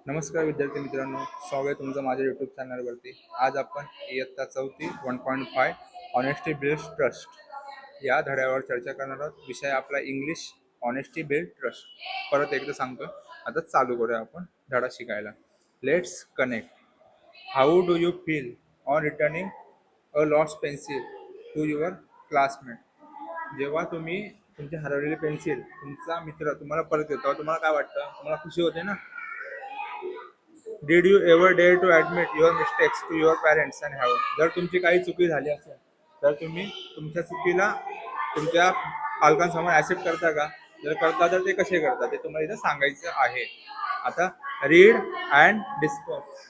नमस्कार विद्यार्थी मित्रांनो, स्वागत आहे तुमचं माझ्या यूट्यूब चॅनलवरती. आज आपण इयत्ता 4 1.5 ऑनेस्टी बिल्ड्स ट्रस्ट या धड्यावर चर्चा करणार आहोत. विषय आपला इंग्लिश, ऑनेस्टी बिल्ड ट्रस्ट. परत एकदा सांगतो, आता चालू करूया आपण धडा शिकायला. Let's connect. How do you feel on returning a lost pencil to your classmate? जेव्हा तुम्ही तुमची हरवलेली पेन्सिल तुमचा मित्र तुम्हाला परत देतो, तुम्हाला काय वाटतं? तुम्हाला खुशी होते ना? Did you ever dare to admit your mistakes to your parents and have? जर तुमची काही चुकी झाली असेल तर तुम्ही तुमच्या चुकीला तुमच्या पालकांसमोर ऍक्सेप्ट करता का? जर करता तर ते कसे करता ते तुम्हाला इथं सांगायचं आहे. आता read and discuss.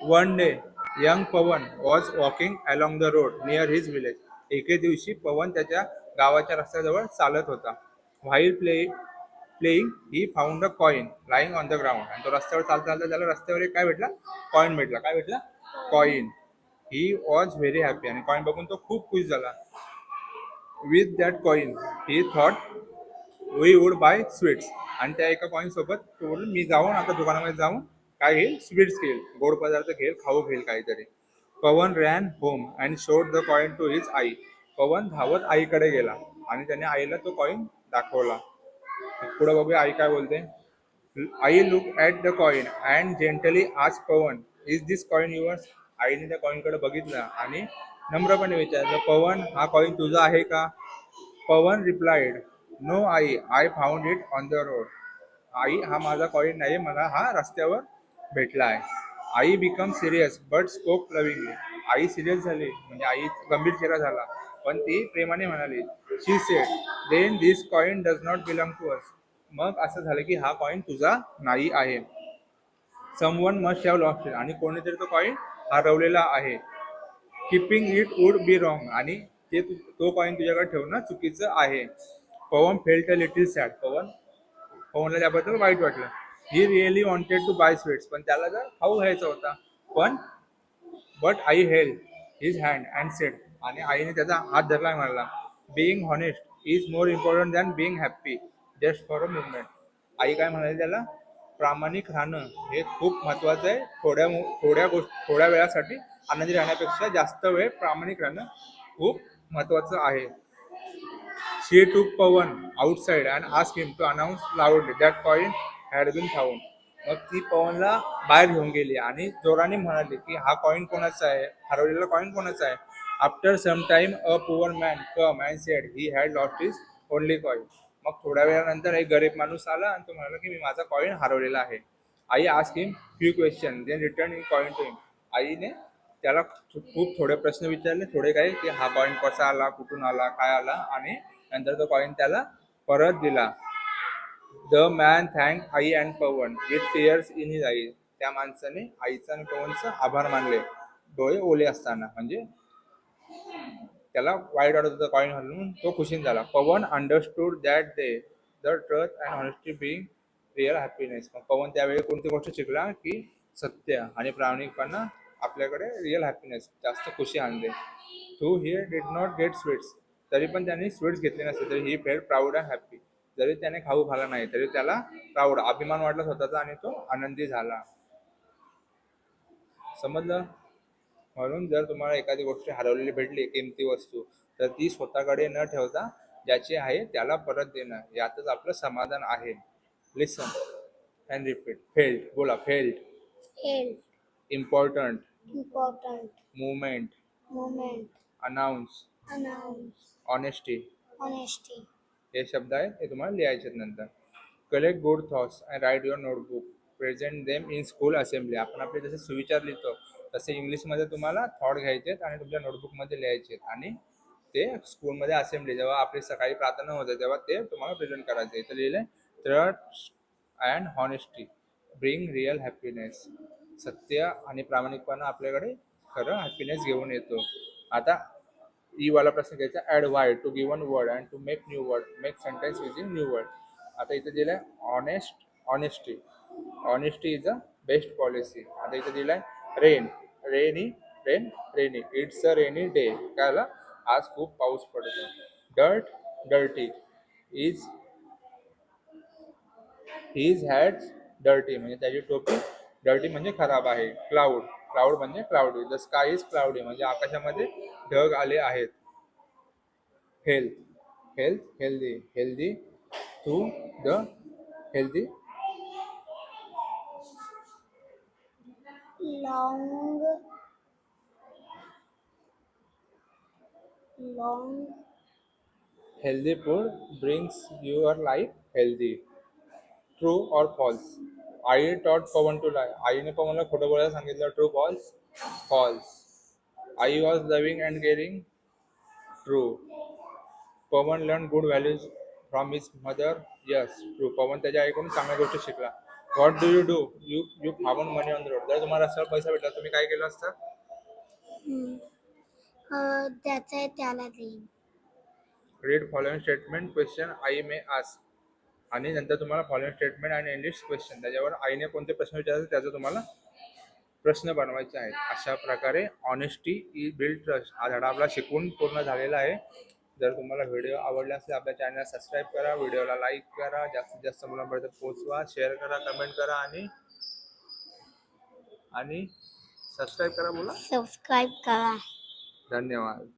One day young Pawan was walking along the road near his village. एके दिवशी पवन त्याच्या गावाच्या रस्त्याजवळ चालत होता. While playing he found a coin lying on the ground. आणि तो रस्त्यावर चालता चालता त्याला रस्त्यावर एक काय भेटला? कॉइन भेटला. काय भेटला? Coin. He was very happy. आणि कॉइन बघून तो खूप खुश झाला. With that coin he thought we would buy sweets. आणि त्या एका कॉइन सोबत तो बोलला, मी जाऊन आता दुकानामध्ये जाऊन काय घेईल? स्वीट्स घेईल, गोड पदार्थ घेईल, खाऊ घेईल काहीतरी. Pavan ran home and showed the coin to his आई. पवन धावत आईकडे गेला आणि त्याने आईला तो कॉइन दाखवला. पुढे बघूया आई काय बोलते. I look at the coin and gently आज पवन, इज दिस कॉइन युअर्स? आईने त्या कॉइनकडे बघितलं आणि नम्रपणे विचारलं, पवन हा कॉइन तुझा आहे का? पवन रिप्लाइड, नो आई, I found it on the road. आई हा माझा कॉइन नाही, मला हा रस्त्यावर भेटला आहे. आई become serious but spoke lovingly. आई सिरियस झाली म्हणजे आई गंभीर चेहरा झाला, पण ती प्रेमाने म्हणाली. She said, then this coin does not belong to us. मग असं झालं की हा कॉइन तुझा नाही आहे. Someone must have lost it. आणि कोणीतरी तो कॉइन हरवलेला आहे. Keeping it would be wrong. आणि तो कॉइन तुझ्याकडे ठेवणं चुकीचं आहे. Pavan felt a little sad. पवनला त्याबद्दल वाईट वाटलं. He really wanted to buy sweets. पण त्याला जर खाऊ घ्यायचा होता. पण but I held his hand and said. आणि आईने त्याचा हात धरला आणि म्हणाला, being honest is more important than being happy just for a moment. आई काय म्हणाली त्याला? प्रामाणिक राहणं हे खूप महत्वाचं आहे. थोड्या वेळासाठी आनंदी राहण्यापेक्षा जास्त वेळ प्रामाणिक राहणं खूप महत्वाचं आहे. She took Pawan outside and asked him to announce loudly that coin had been found. मग ती पवनला बाहेर घेऊन गेली आणि जोराने म्हणाली की हा कॉइन कोणाचा आहे? हरवलेला कॉइन कोणाचा आहे? After some time a poor man come and said he had lost his only coin. मग थोड्या वेळानंतर एक गरीब माणूस आला आणि तो म्हणाला की मी माझा कॉइन हरवलेला आहे. आई ask him few question then return in coin to him. आईने त्याला खूप थोडे प्रश्न विचारले, थोडे काय की हा कॉइन कसा आला, कुठून आला, काय आला, आणि नंतर तो कॉइन त्याला परत दिला. द मॅन थँक आई and Pavan with tears in his eye. त्या माणसाने आईचा आणि पवनचा आभार मानले डोळे ओले असताना. म्हणजे त्याला वाईट वाटत होतं कॉइन हरवून, तो खुशीन झाला. Pavan understood that day the trust and honesty being real happiness. मग पवन त्यावेळी कोणती गोष्ट शिकला की सत्य आणि प्रामाणिकपणा आपल्याकडे रिअल हॅपीनेस, जास्त खुशी आणते. To hear did not get sweets. तरी पण त्याने स्वीट्स घेतले नसते तरी he felt proud and happy. जरी त्याने खाऊ खाला नाही तरी त्याला प्राऊड, अभिमान वाटला स्वतःचा आणि तो आनंदी झाला. समजलं? म्हणून जर तुम्हाला एखादी गोष्ट हरवलेली भेटली, किमती वस्तू, तर ती स्वतःकडे न ठेवता ज्याची आहे त्याला परत देणं, यातच आपलं समाधान आहे. Listen and repeat. फेल्ट बोला. Felt. Held, important. important, movement. moment, announce. announce, honesty. honesty, हे शब्द आहेत, हे तुम्हाला लिहायचे नंतर. Collect good thoughts and write your notebook. Present them in school assembly. आपण आपले जसे सुविचार लिहितो तसे इंग्लिशमध्ये तुम्हाला थॉट घ्यायचे आहेत आणि तुमच्या नोटबुकमध्ये लिहायचे आहेत. आणि ते स्कूलमध्ये असेंब्ली जेव्हा आपली सकाळी प्रार्थना होते तेव्हा ते तुम्हाला प्रेझेंट करायचे. इथं लिहिलंय, trust and honesty bring real happiness. सत्य आणि प्रामाणिकपणा आपल्याकडे खरं हॅपीनेस घेऊन येतो. आता ई वाला प्रश्न घ्यायचा. Add y to given word and to make new word. Make sentence using new word. आता इथे दिलंय honesty. Honesty is a best policy. आता इथे दिलाय rain. Rainy. Rainy. It's a rainy day. काय आला? आज खूप पाऊस पडतो. Dirty. Is his hat dirty म्हणजे त्याची टोपी डर्टी म्हणजे खराब आहे. क्लाउड क्लाउड म्हणजे cloudy. The sky is cloudy म्हणजे आकाशामध्ये ढग आले आहेत. Health healthy healthy to the healthy Long, long, healthy food brings your life healthy. True और फॉल्स. आई टॉट पवन टू लाय. आईने पवनला खोटं बोलायला सांगितलं. True false. फॉल्स. आई was loving and caring. True. Pavan learn good values from his mother. Yes. True. Pavan त्याच्या आईकडून चांगल्या गोष्टी शिकला. What do you do? You you found money on the road. जर तुम्हाला रस्त्यावर पैसा भेटला तुम्ही काय केलं असतं? त्याचं आहे त्याला देईन. Read following statement question I may ask. आणि नंतर तुम्हाला फॉलोइंग स्टेटमेंट आणि इंग्लिश क्वेश्चन त्याच्यावर आईने कोणते प्रश्न विचारले त्याचा तुम्हाला प्रश्न बनवायचे आहेत. अशा प्रकारे ऑनेस्टी इज बिल्ड ट्रस्ट हा धडा आपला शिकवून पूर्ण झालेला आहे. जर तुम्हाला व्हिडिओ आवडला असेल आपल्या चॅनलला सबस्क्राईब करा, व्हिडिओला लाईक करा, जास्तीत जास्त मुलांपर्यंत पोहोचवा, शेअर करा, कमेंट करा आणि आणि सबस्क्राईब करा. बोला सबस्क्राईब करा. धन्यवाद.